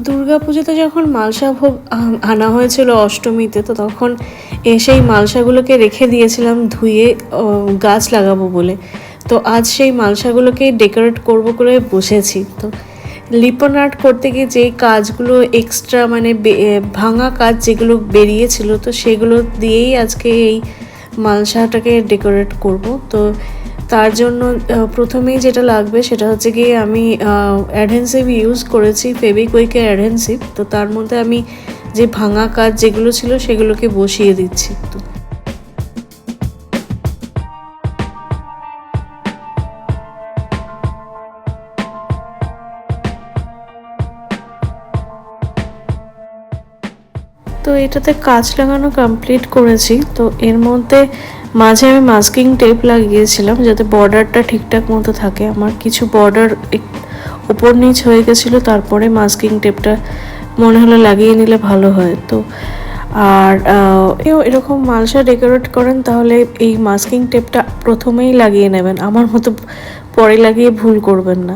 দুর্গাপুজোতে যখন মালসা ভোগ আনা হয়েছিল অষ্টমীতে, তো তখন সেই মালসাগুলোকে রেখে দিয়েছিলাম ধুয়ে গাছ লাগাবো বলে। তো আজ সেই মালসাগুলোকে ডেকোরেট করবো করে বসেছি। তো লিপন আর্ট করতে গিয়ে যেই কাজগুলো এক্সট্রা মানে ভাঙা কাজ যেগুলো বেরিয়েছিল, তো সেগুলো দিয়েই আজকে এই মালসাটাকে ডেকোরেট করব। তো তার জন্য প্রথমেই যেটা লাগবে সেটা হচ্ছে গিয়ে আমি অ্যাডহেন্সিভ ইউজ করেছি, ফেভিকুইকের অ্যাডহেন্সিভ। তো তার মধ্যে আমি যে ভাঙা কাজ যেগুলো ছিল সেগুলোকে বসিয়ে দিচ্ছি। তো এটাতে কাঁচ লাগানো কমপ্লিট করেছি। তো এর মধ্যে মাঝে আমি মাস্কিং টেপ লাগিয়েছিলাম যাতে বর্ডারটা ঠিকঠাক মতো থাকে। আমার কিছু বর্ডার উপর নিচ হয়ে গেছিলো, তারপরে মাস্কিং টেপটা মনে হলো লাগিয়ে নিলে ভালো হয়। তো আর এরকম মালসা ডেকোরেট করেন তাহলে এই মাস্কিং টেপটা প্রথমেই লাগিয়ে নেবেন, আমার মতো পরে লাগিয়ে ভুল করবেন না।